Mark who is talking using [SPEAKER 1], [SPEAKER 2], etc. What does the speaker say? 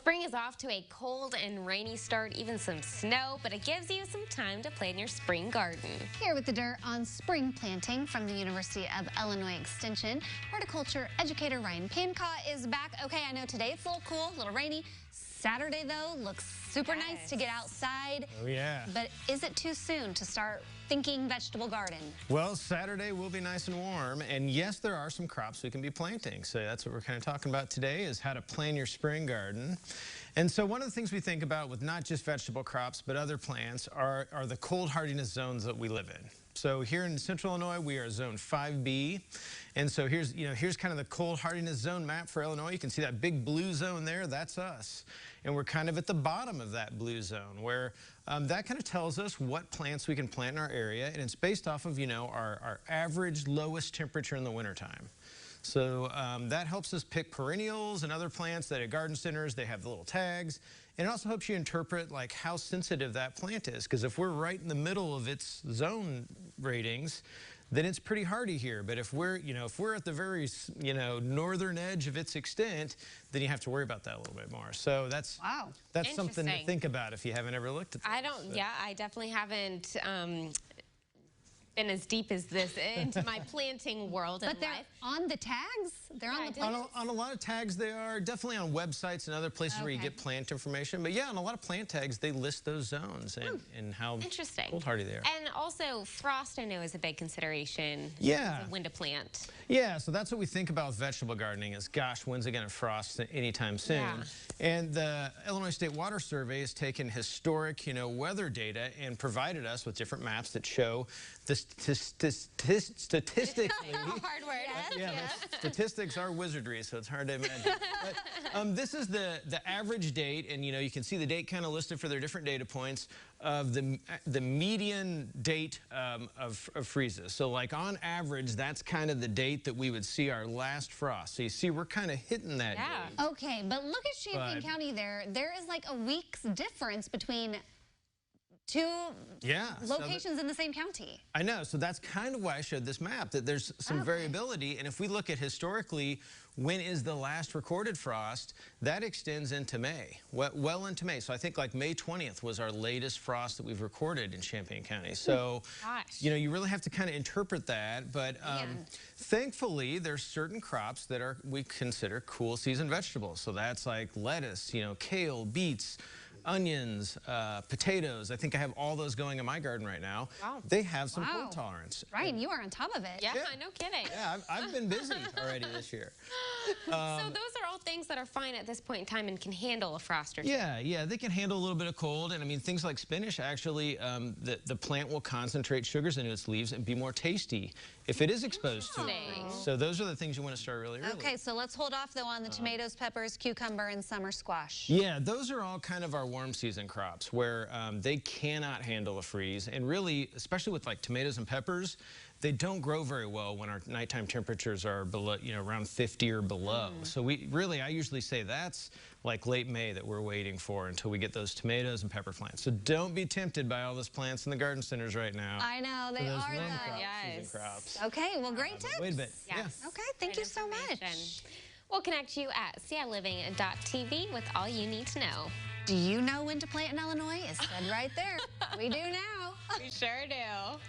[SPEAKER 1] Spring is off to a cold and rainy start, even some snow, but it gives you some time to plan your spring garden.
[SPEAKER 2] Here with the dirt on spring planting from the University of Illinois Extension, horticulture educator Ryan Pankau is back. Okay, I know today it's a little cool, a little rainy. Saturday, though, looks super nice to get outside.
[SPEAKER 3] Oh, yeah.
[SPEAKER 2] But is it too soon to start thinking vegetable garden?
[SPEAKER 3] Well, Saturday will be nice and warm, and yes, there are some crops we can be planting. So that's what we're kind of talking about today, is how to plan your spring garden. And so one of the things we think about with not just vegetable crops, but other plants are the cold hardiness zones that we live in. So here in Central Illinois, we are zone 5B. And so here's kind of the cold hardiness zone map for Illinois. You can see that big blue zone there, that's us. And we're kind of at the bottom of that blue zone, where that kind of tells us what plants we can plant in our area. And it's based off of, our average lowest temperature in the wintertime. So that helps us pick perennials and other plants that at garden centers, they have the little tags. And it also helps you interpret like how sensitive that plant is. Because if we're right in the middle of its zone ratings, then it's pretty hardy here. But if we're at the very, northern edge of its extent, then you have to worry about that a little bit more. So that's something to think about if you haven't ever looked at that.
[SPEAKER 1] I definitely haven't been as deep as this into my planting world.
[SPEAKER 2] But they're on the tags? They're on the plants?
[SPEAKER 3] On a lot of tags they are. Definitely on websites and other places where you get plant information. But yeah, on a lot of plant tags, they list those zones and how cold hardy they are.
[SPEAKER 1] And also frost, I know, is a big consideration.
[SPEAKER 3] Yeah.
[SPEAKER 1] When to plant.
[SPEAKER 3] Yeah, so that's what we think about with vegetable gardening is, gosh, when's it going to frost anytime soon? Yeah. And the Illinois State Water Survey has taken historic, weather data and provided us with different maps that show the statistically.
[SPEAKER 1] Hard word.
[SPEAKER 3] Statistics are wizardry, so it's hard to imagine. But this is the average date, and you can see the date kind of listed for their different data points of the median date of freezes. So like on average, that's kind of the date that we would see our last frost. So you see, we're kind of hitting that date.
[SPEAKER 2] Okay, but look at Champaign County there. There is like a week's difference between two locations in the same county.
[SPEAKER 3] I know, so that's kind of why I showed this map, that there's some variability, and if we look at historically, when is the last recorded frost, that extends into May, well into May. So I think like May 20th was our latest frost that we've recorded in Champaign County. So, you really have to kind of interpret that, but thankfully there's certain crops that we consider cool season vegetables. So that's like lettuce, kale, beets, onions, potatoes. I think I have all those going in my garden right now. Wow. They have some cold tolerance.
[SPEAKER 2] Ryan, you are on top of it.
[SPEAKER 1] Yeah, no kidding.
[SPEAKER 3] Yeah, I've been busy already this year.
[SPEAKER 1] So those are all things that are fine at this point in time and can handle a frost or two.
[SPEAKER 3] Yeah, they can handle a little bit of cold. And I mean, things like spinach, actually, the plant will concentrate sugars into its leaves and be more tasty if it is exposed to it. So those are the things you want to start really early.
[SPEAKER 2] Okay, so let's hold off, though, on the tomatoes, peppers, cucumber, and summer squash.
[SPEAKER 3] Yeah, those are all kind of our warm season crops where they cannot handle a freeze. And really, especially with like tomatoes and peppers, they don't grow very well when our nighttime temperatures are below, around 50 or below. So I usually say that's like late May that we're waiting for until we get those tomatoes and pepper plants. So don't be tempted by all those plants in the garden centers right now.
[SPEAKER 2] I know, they are
[SPEAKER 3] season crops.
[SPEAKER 2] Okay, well, great tips.
[SPEAKER 3] Wait a bit.
[SPEAKER 2] Yes. Okay, thank you so much.
[SPEAKER 1] We'll connect you at CILiving.tv with all you need to know.
[SPEAKER 2] Do you know when to plant in Illinois? It's said right there. We do now.
[SPEAKER 1] We sure do.